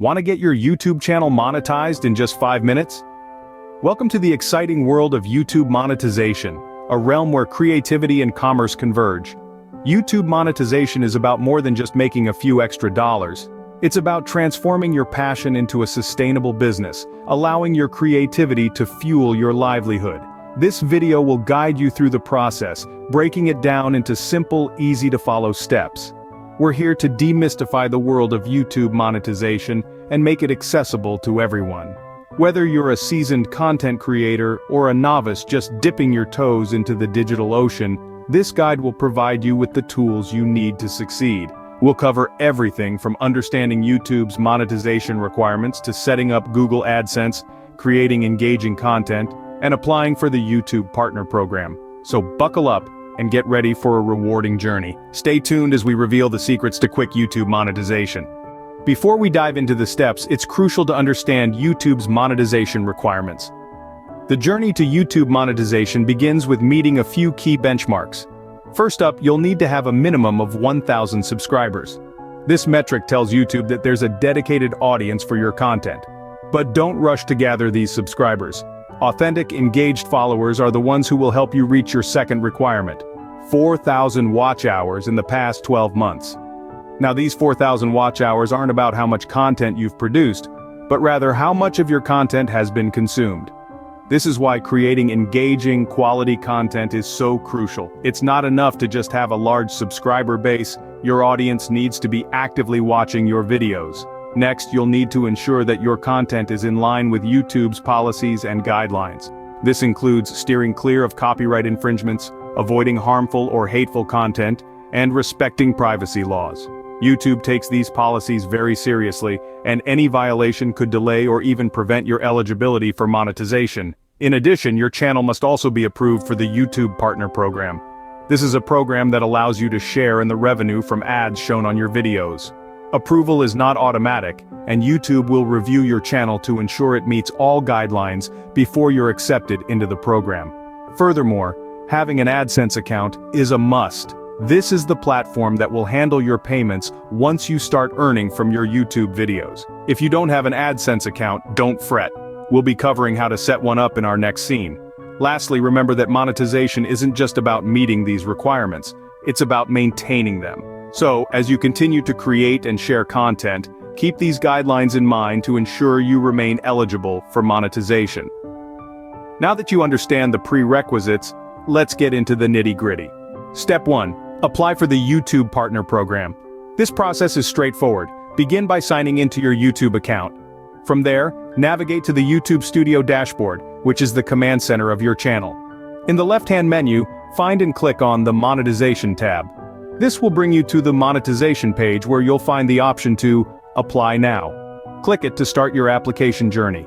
Want to get your YouTube channel monetized in just 5 minutes? Welcome to the exciting world of YouTube monetization, a realm where creativity and commerce converge. YouTube monetization is about more than just making a few extra dollars. It's about transforming your passion into a sustainable business, allowing your creativity to fuel your livelihood. This video will guide you through the process, breaking it down into simple, easy-to-follow steps. We're here to demystify the world of YouTube monetization and make it accessible to everyone. Whether you're a seasoned content creator or a novice just dipping your toes into the digital ocean, this guide will provide you with the tools you need to succeed. We'll cover everything from understanding YouTube's monetization requirements to setting up Google AdSense, creating engaging content, and applying for the YouTube Partner Program. So buckle up and get ready for a rewarding journey. Stay tuned as we reveal the secrets to quick YouTube monetization. Before we dive into the steps, it's crucial to understand YouTube's monetization requirements. The journey to YouTube monetization begins with meeting a few key benchmarks. First up, you'll need to have a minimum of 1,000 subscribers. This metric tells YouTube that there's a dedicated audience for your content. But don't rush to gather these subscribers. Authentic, engaged followers are the ones who will help you reach your second requirement: 4,000 watch hours in the past 12 months. Now, these 4,000 watch hours aren't about how much content you've produced, but rather how much of your content has been consumed. This is why creating engaging, quality content is so crucial. It's not enough to just have a large subscriber base. Your audience needs to be actively watching your videos. Next, you'll need to ensure that your content is in line with YouTube's policies and guidelines. This includes steering clear of copyright infringements, avoiding harmful or hateful content, and respecting privacy laws. YouTube takes these policies very seriously, and any violation could delay or even prevent your eligibility for monetization. In addition, your channel must also be approved for the YouTube Partner Program. This is a program that allows you to share in the revenue from ads shown on your videos. Approval is not automatic, and YouTube will review your channel to ensure it meets all guidelines before you're accepted into the program. Furthermore, having an AdSense account is a must. This is the platform that will handle your payments once you start earning from your YouTube videos. If you don't have an AdSense account, don't fret. We'll be covering how to set one up in our next scene. Lastly, remember that monetization isn't just about meeting these requirements, it's about maintaining them. So, as you continue to create and share content, keep these guidelines in mind to ensure you remain eligible for monetization. Now that you understand the prerequisites, let's get into the nitty-gritty. Step 1. Apply for the YouTube Partner Program. This process is straightforward. Begin by signing into your YouTube account. From there, navigate to the YouTube Studio dashboard, which is the command center of your channel. In the left-hand menu, find and click on the Monetization tab. This will bring you to the monetization page where you'll find the option to Apply Now. Click it to start your application journey.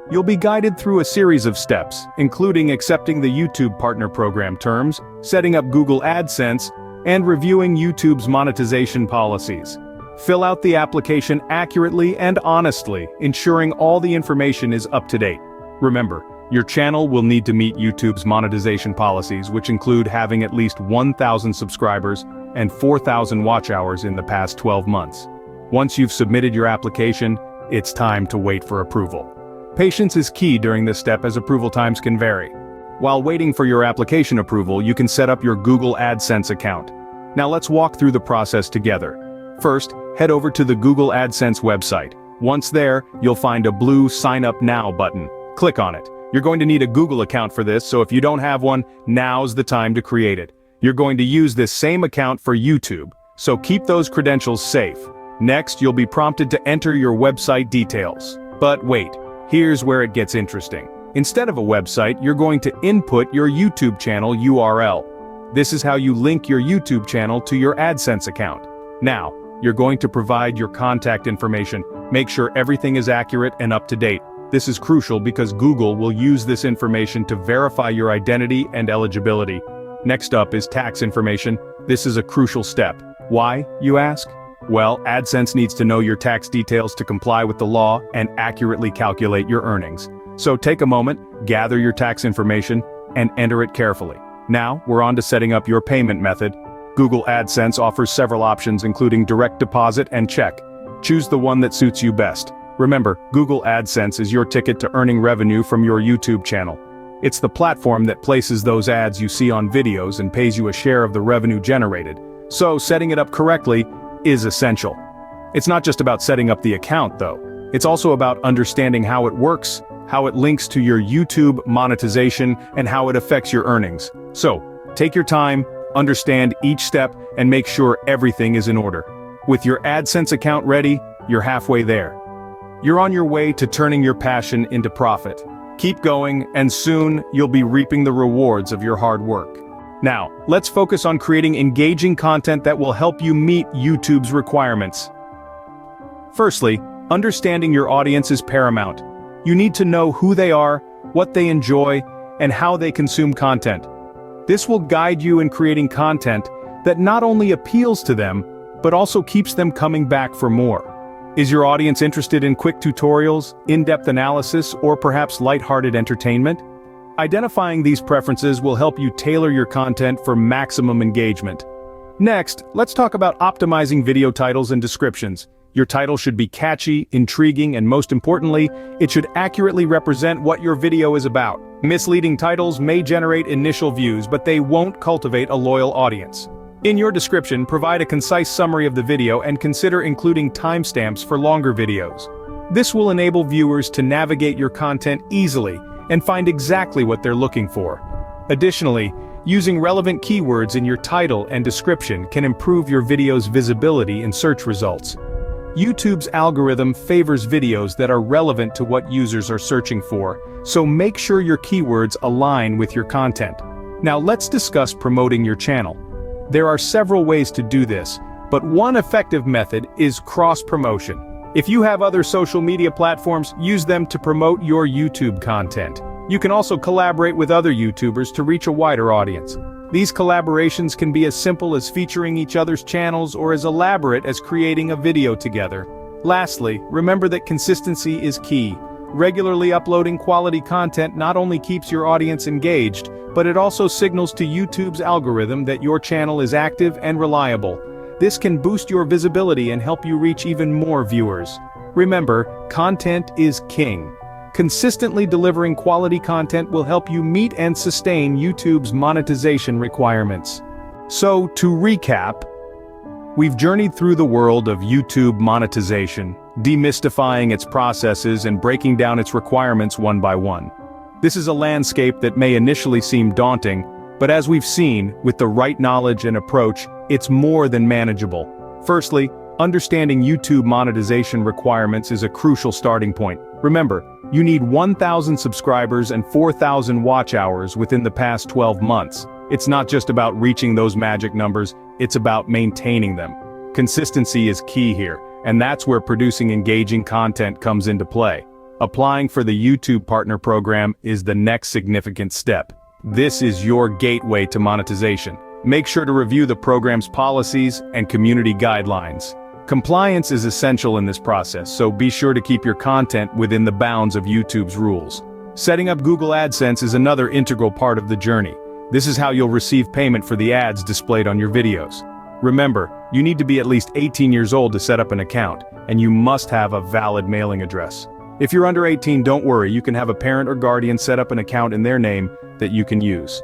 You'll be guided through a series of steps, including accepting the YouTube Partner Program terms, setting up Google AdSense, and reviewing YouTube's monetization policies. Fill out the application accurately and honestly, ensuring all the information is up to date. Remember, your channel will need to meet YouTube's monetization policies, which include having at least 1,000 subscribers and 4,000 watch hours in the past 12 months. Once you've submitted your application, it's time to wait for approval. Patience is key during this step as approval times can vary. While waiting for your application approval, you can set up your Google AdSense account. Now let's walk through the process together. First, head over to the Google AdSense website. Once there, you'll find a blue Sign Up Now button. Click on it. You're going to need a Google account for this, so if you don't have one, now's the time to create it. You're going to use this same account for YouTube, so keep those credentials safe. Next, you'll be prompted to enter your website details. But wait, here's where it gets interesting. Instead of a website, you're going to input your YouTube channel URL. This is how you link your YouTube channel to your AdSense account. Now, you're going to provide your contact information. Make sure everything is accurate and up to date. This is crucial because Google will use this information to verify your identity and eligibility. Next up is tax information. This is a crucial step. Why, you ask? Well, AdSense needs to know your tax details to comply with the law and accurately calculate your earnings. So take a moment, gather your tax information, and enter it carefully. Now, we're on to setting up your payment method. Google AdSense offers several options including direct deposit and check. Choose the one that suits you best. Remember, Google AdSense is your ticket to earning revenue from your YouTube channel. It's the platform that places those ads you see on videos and pays you a share of the revenue generated. So setting it up correctly is essential. It's not just about setting up the account though. It's also about understanding how it works, how it links to your YouTube monetization, and how it affects your earnings. So, take your time, understand each step, and make sure everything is in order. With your AdSense account ready, you're halfway there. You're on your way to turning your passion into profit. Keep going, and soon you'll be reaping the rewards of your hard work. Now, let's focus on creating engaging content that will help you meet YouTube's requirements. Firstly, understanding your audience is paramount. You need to know who they are, what they enjoy, and how they consume content. This will guide you in creating content that not only appeals to them, but also keeps them coming back for more. Is your audience interested in quick tutorials, in-depth analysis, or perhaps lighthearted entertainment? Identifying these preferences will help you tailor your content for maximum engagement. Next, let's talk about optimizing video titles and descriptions. Your title should be catchy, intriguing, and most importantly, it should accurately represent what your video is about. Misleading titles may generate initial views, but they won't cultivate a loyal audience. In your description, provide a concise summary of the video and consider including timestamps for longer videos. This will enable viewers to navigate your content easily and find exactly what they're looking for. Additionally, using relevant keywords in your title and description can improve your video's visibility in search results. YouTube's algorithm favors videos that are relevant to what users are searching for, so make sure your keywords align with your content. Now let's discuss promoting your channel. There are several ways to do this, but one effective method is cross-promotion. If you have other social media platforms, use them to promote your YouTube content. You can also collaborate with other YouTubers to reach a wider audience. These collaborations can be as simple as featuring each other's channels or as elaborate as creating a video together. Lastly, remember that consistency is key. Regularly uploading quality content not only keeps your audience engaged, but it also signals to YouTube's algorithm that your channel is active and reliable. This can boost your visibility and help you reach even more viewers. Remember, content is king. Consistently delivering quality content will help you meet and sustain YouTube's monetization requirements. So, to recap, we've journeyed through the world of YouTube monetization, demystifying its processes and breaking down its requirements one by one. This is a landscape that may initially seem daunting, but as we've seen, with the right knowledge and approach, it's more than manageable. Firstly, understanding YouTube monetization requirements is a crucial starting point. Remember, you need 1,000 subscribers and 4,000 watch hours within the past 12 months. It's not just about reaching those magic numbers, it's about maintaining them. Consistency is key here, and that's where producing engaging content comes into play. Applying for the YouTube Partner Program is the next significant step. This is your gateway to monetization. Make sure to review the program's policies and community guidelines. Compliance is essential in this process, so be sure to keep your content within the bounds of YouTube's rules. Setting up Google AdSense is another integral part of the journey. This is how you'll receive payment for the ads displayed on your videos. Remember, you need to be at least 18 years old to set up an account, and you must have a valid mailing address. If you're under 18, don't worry, you can have a parent or guardian set up an account in their name that you can use.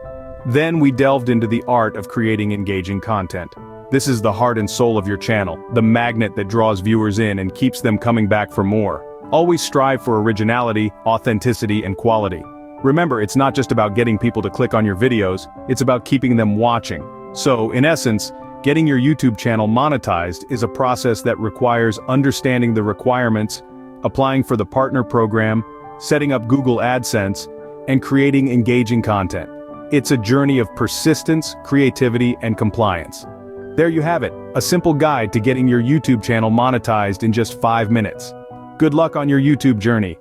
Then we delved into the art of creating engaging content. This is the heart and soul of your channel, the magnet that draws viewers in and keeps them coming back for more. Always strive for originality, authenticity, and quality. Remember, it's not just about getting people to click on your videos, it's about keeping them watching. So, in essence, getting your YouTube channel monetized is a process that requires understanding the requirements, applying for the partner program, setting up Google AdSense, and creating engaging content. It's a journey of persistence, creativity, and compliance. There you have it, a simple guide to getting your YouTube channel monetized in just 5 minutes. Good luck on your YouTube journey.